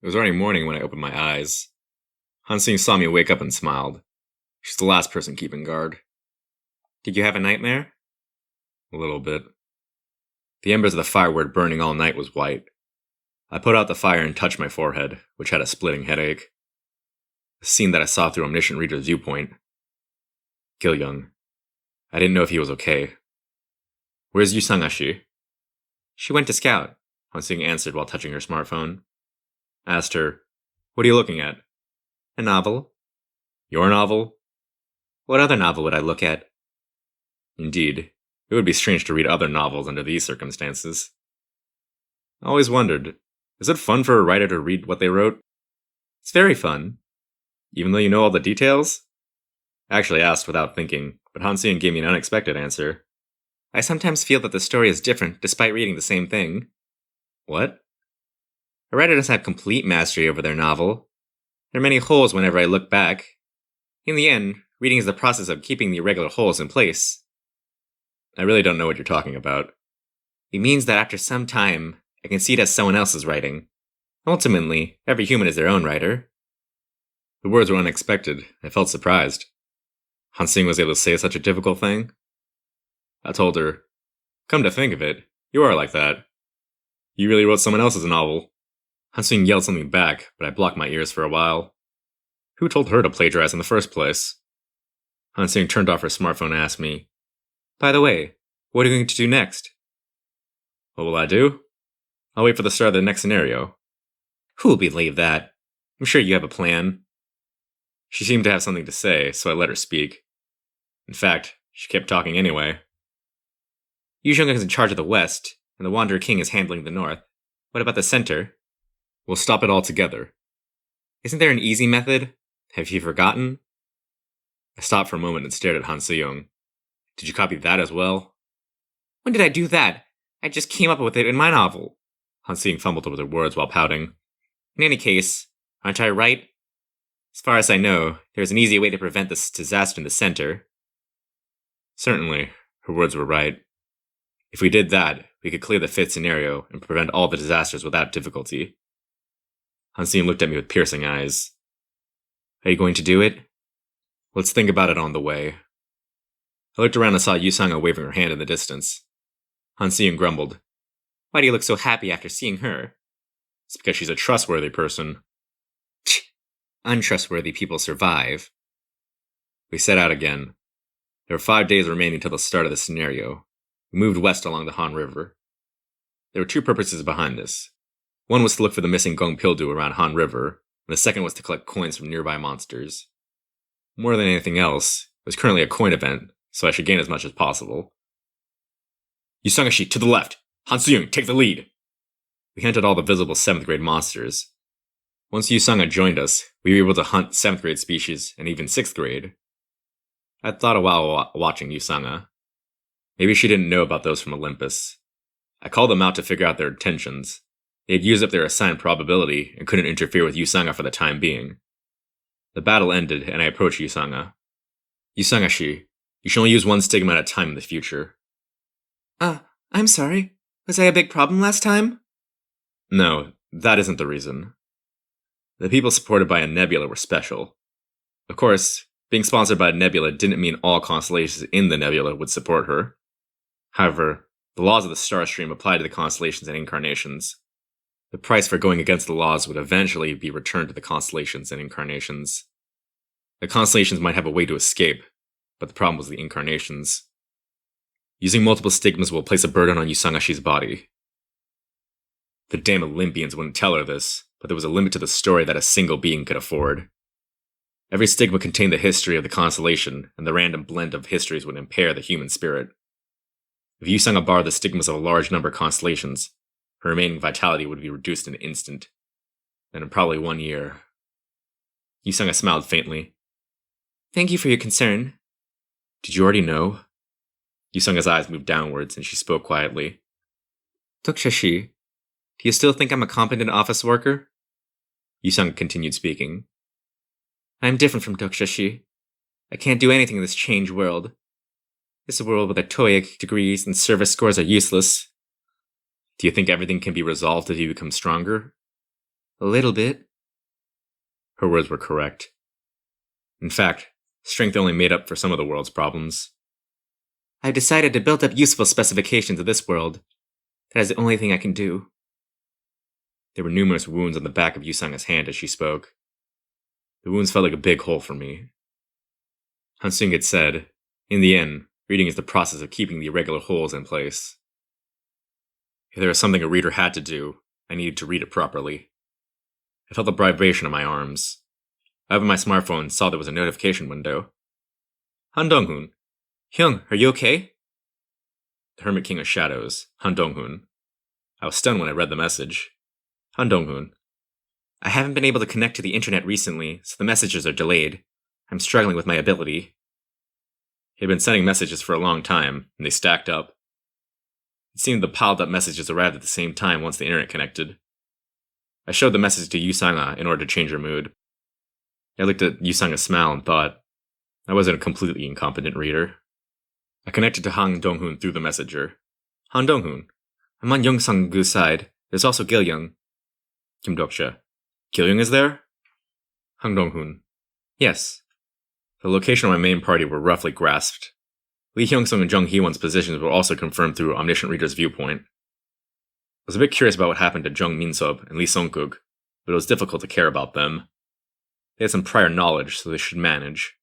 It was already morning when I opened my eyes. Hansing saw me wake up and smiled. She's the last person keeping guard. Did you have a nightmare? A little bit. The embers of the fire we were burning all night was white. I put out the fire and touched my forehead, which had a splitting headache. The scene that I saw through Omniscient Reader's viewpoint. Gil-young. I didn't know if he was okay. Where's Yusangashi? She went to scout, Hansing answered while touching her smartphone. I asked her, what are you looking at? A novel. Your novel? What other novel would I look at? Indeed, it would be strange to read other novels under these circumstances. I always wondered, is it fun for a writer to read what they wrote? It's very fun. Even though you know all the details? I actually asked without thinking, but Hansing gave me an unexpected answer. I sometimes feel that the story is different despite reading the same thing. What? A writer doesn't have complete mastery over their novel. There are many holes whenever I look back. In the end, reading is the process of keeping the irregular holes in place. I really don't know what you're talking about. It means that after some time, I can see it as someone else's writing. Ultimately, every human is their own writer. The words were unexpected. I felt surprised. Hansing was able to say such a difficult thing. I told her, come to think of it, you are like that. You really wrote someone else's novel. Hansing yelled something back, but I blocked my ears for a while. Who told her to plagiarize in the first place? Hansing turned off her smartphone and asked me, by the way, what are you going to do next? What will I do? I'll wait for the start of the next scenario. Who will believe that? I'm sure you have a plan. She seemed to have something to say, so I let her speak. In fact, she kept talking anyway. Yu Zhong is in charge of the west, and the Wanderer King is handling the north. What about the center? We'll stop it all together. Isn't there an easy method? Have you forgotten? I stopped for a moment and stared at Han Se-young. Did you copy that as well? When did I do that? I just came up with it in my novel. Han Se-young fumbled over the words while pouting. In any case, aren't I right? As far as I know, there's an easy way to prevent this disaster in the center. Certainly, her words were right. If we did that, we could clear the fifth scenario and prevent all the disasters without difficulty. Han Se-young looked at me with piercing eyes. Are you going to do it? Let's think about it on the way. I looked around and saw Yusanga waving her hand in the distance. Han Se-young grumbled. Why do you look so happy after seeing her? It's because she's a trustworthy person. Untrustworthy people survive. We set out again. There were 5 days remaining till the start of the scenario. We moved west along the Han River. There were two purposes behind this. One was to look for the missing Gong Pildu around Han River, and the second was to collect coins from nearby monsters. More than anything else, it was currently a coin event, so I should gain as much as possible. Yusangashi, to the left! Han Se-young, take the lead! We hunted all the visible 7th grade monsters. Once Yusanga joined us, we were able to hunt 7th grade species and even 6th grade. I thought a while watching Yusanga. Maybe she didn't know about those from Olympus. I called them out to figure out their intentions. They had used up their assigned probability and couldn't interfere with Yusanga for the time being. The battle ended and I approached Yusanga. Yusangashi, you should only use one stigma at a time in the future. I'm sorry. Was I a big problem last time? No, that isn't the reason. The people supported by a nebula were special. Of course, being sponsored by a nebula didn't mean all constellations in the nebula would support her. However, the laws of the star stream apply to the constellations and incarnations. The price for going against the laws would eventually be returned to the constellations and incarnations. The constellations might have a way to escape, but the problem was the incarnations. Using multiple stigmas will place a burden on Yusangashi's body. The damn Olympians wouldn't tell her this, but there was a limit to the story that a single being could afford. Every stigma contained the history of the constellation, and the random blend of histories would impair the human spirit. If Yusanga barred the stigmas of a large number of constellations, her remaining vitality would be reduced in an instant. Then in probably 1 year. Yusanga smiled faintly. Thank you for your concern. Did you already know? Yusanga's eyes moved downwards, and she spoke quietly. Dokja, do you still think I'm a competent office worker? Yusanga continued speaking. I'm different from Dokja. I can't do anything in this changed world. This world with their TOEIC degrees and service scores are useless. Do you think everything can be resolved if you become stronger? A little bit. Her words were correct. In fact, strength only made up for some of the world's problems. I've decided to build up useful specifications of this world. That is the only thing I can do. There were numerous wounds on the back of Yusanga's hand as she spoke. The wounds felt like a big hole for me. Hansung had said, in the end, reading is the process of keeping the irregular holes in place. If there was something a reader had to do, I needed to read it properly. I felt the vibration in my arms. I opened my smartphone and saw there was a notification window. Han Dong-hoon. Hyung, are you okay? The Hermit King of Shadows, Han Dong-hoon. I was stunned when I read the message. Han Dong-hoon. I haven't been able to connect to the internet recently, so the messages are delayed. I'm struggling with my ability. He had been sending messages for a long time, and they stacked up. It seemed the piled up messages arrived at the same time once the internet connected. I showed the message to Yusanga in order to change her mood. I looked at Yusanga's smile and thought, I wasn't a completely incompetent reader. I connected to Han Dong-hoon through the messenger. Han Dong-hoon. I'm on Yongsang-gu's side. There's also Gil-young. Kim Dokja. Gil-young is there? Han Dong-hoon. Yes. The location of my main party were roughly grasped. Lee Hyung-sung and Jung Hee-won's positions were also confirmed through Omniscient Reader's Viewpoint. I was a bit curious about what happened to Jung Min-sub and Lee Sung-kuk, but it was difficult to care about them. They had some prior knowledge, so they should manage.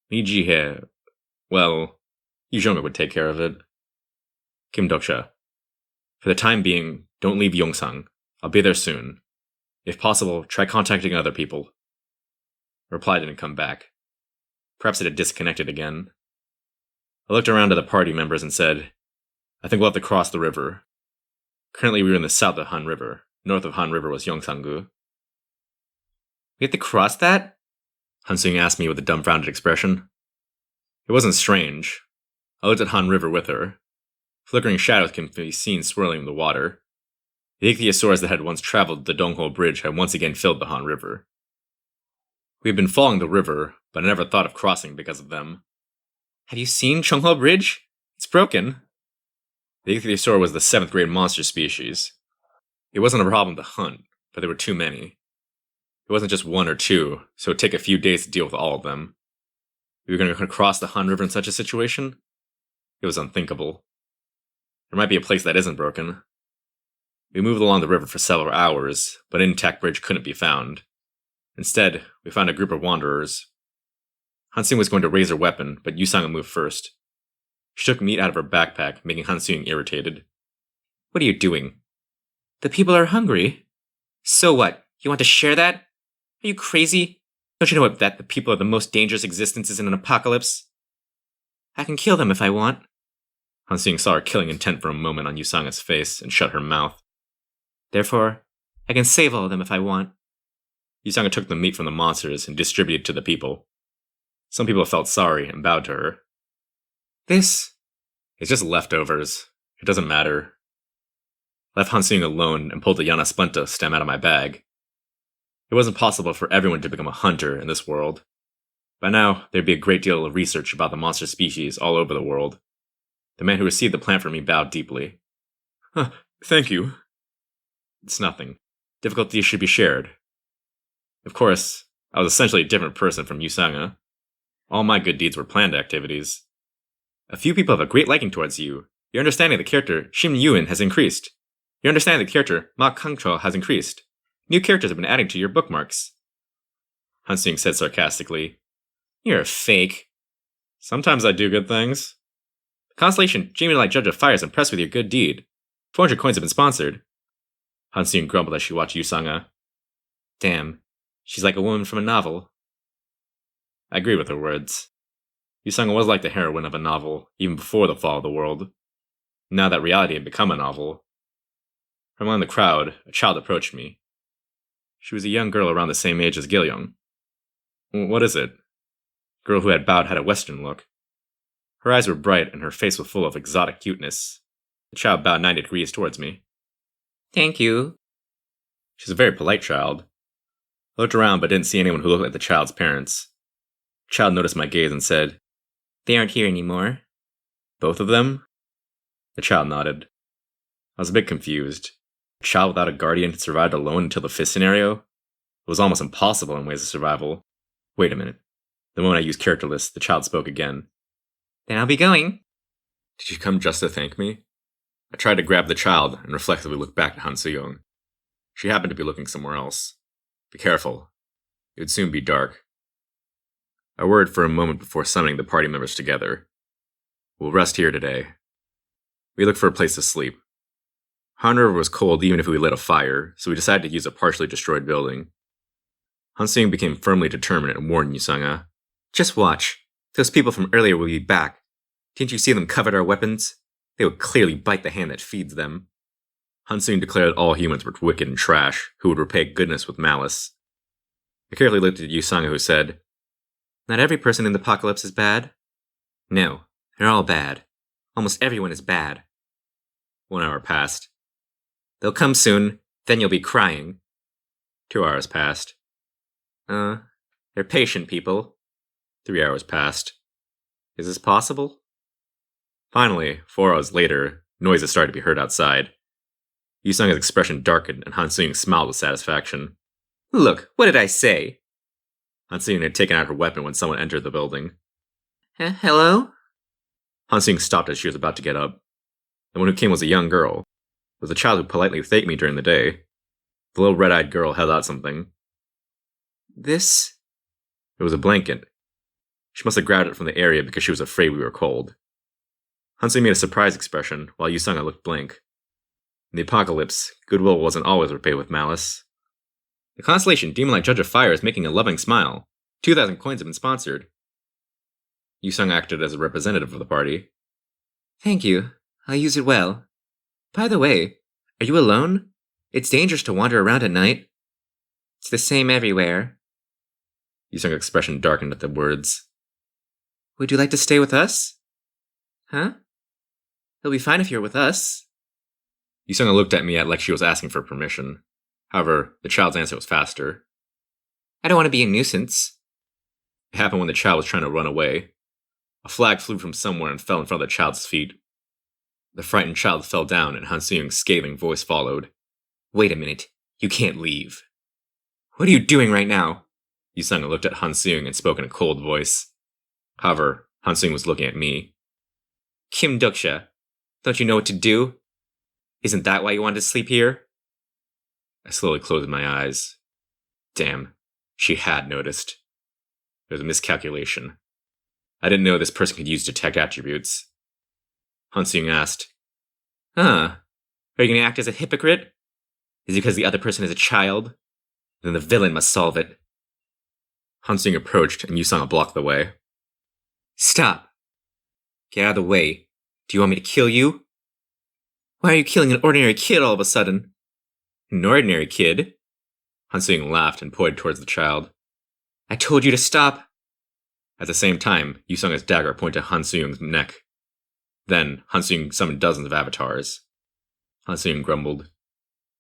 Lee Ji-hye, well, Lee Jung-uk would take care of it. Kim Dokja. For the time being, don't leave Yongsang. I'll be there soon. If possible, try contacting other people. The reply didn't come back. Perhaps it had disconnected again. I looked around at the party members and said, I think we'll have to cross the river. Currently we were in the south of Han River. North of Han River was Yongsang-gu. We have to cross that? Hansung asked me with a dumbfounded expression. It wasn't strange. I looked at Han River with her. Flickering shadows can be seen swirling in the water. The ichthyosaurs that had once traveled the Dongho Bridge had once again filled the Han River. We had been following the river, but I never thought of crossing because of them. Have you seen Chungho Bridge? It's broken. The ichthyosaur was the 7th grade monster species. It wasn't a problem to hunt, but there were too many. It wasn't just one or two, so it would take a few days to deal with all of them. We were going to cross the Han River in such a situation? It was unthinkable. There might be a place that isn't broken. We moved along the river for several hours, but an intact bridge couldn't be found. Instead, we found a group of wanderers. Hansung was going to raise her weapon, but Yusanga moved first. She took meat out of her backpack, making Hansung irritated. What are you doing? The people are hungry. So what? You want to share that? Are you crazy? Don't you know that the people are the most dangerous existences in an apocalypse? I can kill them if I want. Hansung saw her killing intent for a moment on Yusanga's face and shut her mouth. Therefore, I can save all of them if I want. Yusanga took the meat from the monsters and distributed to the people. Some people felt sorry and bowed to her. This? It's just leftovers. It doesn't matter. I left Hansung alone and pulled the Yana Splenta stem out of my bag. It wasn't possible for everyone to become a hunter in this world. By now, there'd be a great deal of research about the monster species all over the world. The man who received the plant from me bowed deeply. Thank you. It's nothing. Difficulties should be shared. Of course, I was essentially a different person from Yusanga. All my good deeds were planned activities. A few people have a great liking towards you. Your understanding of the character Shim Yuen has increased. Your understanding of the character Ma Kangcho has increased. New characters have been added to your bookmarks. Hansung said sarcastically. You're a fake. Sometimes I do good things. The Constellation Jamie Light Judge of Fire is impressed with your good deed. 400 coins have been sponsored. Hansung grumbled as she watched Yusanga. Damn, she's like a woman from a novel. I agreed with her words. Yusanga was like the heroine of a novel, even before the fall of the world. Now that reality had become a novel. From among the crowd, a child approached me. She was a young girl around the same age as Gil-young. What is it? The girl who had bowed had a Western look. Her eyes were bright and her face was full of exotic cuteness. The child bowed 90 degrees towards me. Thank you. She's a very polite child. I looked around but didn't see anyone who looked like the child's parents. The child noticed my gaze and said, They aren't here anymore. Both of them? The child nodded. I was a bit confused. A child without a guardian had survived alone until the fifth scenario? It was almost impossible in ways of survival. Wait a minute. The moment I used character lists, the child spoke again. Then I'll be going. Did you come just to thank me? I tried to grab the child and reflexively looked back at Han Soo-young. She happened to be looking somewhere else. Be careful. It would soon be dark. I worried for a moment before summoning the party members together. We'll rest here today. We looked for a place to sleep. Han River was cold even if we lit a fire, so we decided to use a partially destroyed building. Han Soo-young became firmly determined and warned Yu-sung-ah. Just watch. Those people from earlier will be back. Didn't you see them covet our weapons? They would clearly bite the hand that feeds them. Han Soo-young declared all humans were wicked and trash, who would repay goodness with malice. I carefully looked at Yu-sung-ah, who said, Not every person in the apocalypse is bad. No, they're all bad. Almost everyone is bad. 1 hour passed. They'll come soon, then you'll be crying. 2 hours passed. They're patient people. 3 hours passed. Is this possible? Finally, 4 hours later, noises started to be heard outside. Yu-sung-ah's expression darkened, and Han Soo-young smiled with satisfaction. Look, what did I say? Han Soo-young had taken out her weapon when someone entered the building. Hello? Han Soo-young stopped as she was about to get up. The one who came was a young girl. It was a child who politely thanked me during the day. The little red-eyed girl held out something. This? It was a blanket. She must have grabbed it from the area because she was afraid we were cold. Han Soo-young made a surprised expression, while Yu-sung-ah looked blank. In the apocalypse, goodwill wasn't always repaid with malice. The constellation Demon-like Judge of Fire is making a loving smile. 2,000 coins have been sponsored. Yu-sung acted as a representative of the party. Thank you. I'll use it well. By the way, are you alone? It's dangerous to wander around at night. It's the same everywhere. Yu-sung's expression darkened at the words. Would you like to stay with us? Huh? It'll be fine if you're with us. Yu-sung looked at me like she was asking for permission. However, the child's answer was faster. I don't want to be a nuisance. It happened when the child was trying to run away. A flag flew from somewhere and fell in front of the child's feet. The frightened child fell down, and Han Soo-young's scathing voice followed. Wait a minute. You can't leave. What are you doing right now? Yu-sung looked at Han Soo-young and spoke in a cold voice. However, Han Soo-young was looking at me. Kim Dokja, don't you know what to do? Isn't that why you wanted to sleep here? I slowly closed my eyes. Damn, she had noticed. It was a miscalculation. I didn't know this person could use detect attributes. Han Soo-young asked, Are you going to act as a hypocrite? Is it because the other person is a child? Then the villain must solve it. Han Soo-young approached, and Yu-sung blocked the way. Stop. Get out of the way. Do you want me to kill you? Why are you killing an ordinary kid all of a sudden? An ordinary kid? Han Soo-young laughed and pointed towards the child. I told you to stop. At the same time, Yu-sung's dagger pointed to Han Soo-young's neck. Then, Han Soo-young summoned dozens of avatars. Han Soo-young grumbled.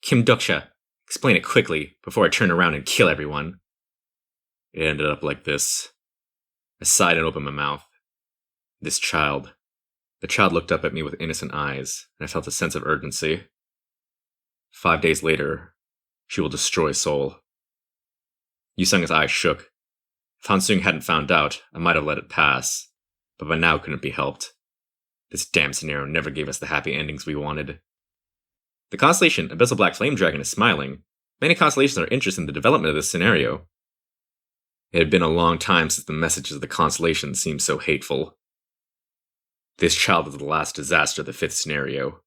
Kim Dokja, explain it quickly before I turn around and kill everyone. It ended up like this. I sighed and opened my mouth. This child. The child looked up at me with innocent eyes, and I felt a sense of urgency. 5 days later, she will destroy Seoul. Yu-sung's eyes shook. If Han Soo-young hadn't found out, I might have let it pass, but by now it couldn't be helped. This damn scenario never gave us the happy endings we wanted. The constellation Abyssal Black Flame Dragon is smiling. Many constellations are interested in the development of this scenario. It had been a long time since the messages of the constellation seemed so hateful. This child was the last disaster of the fifth scenario.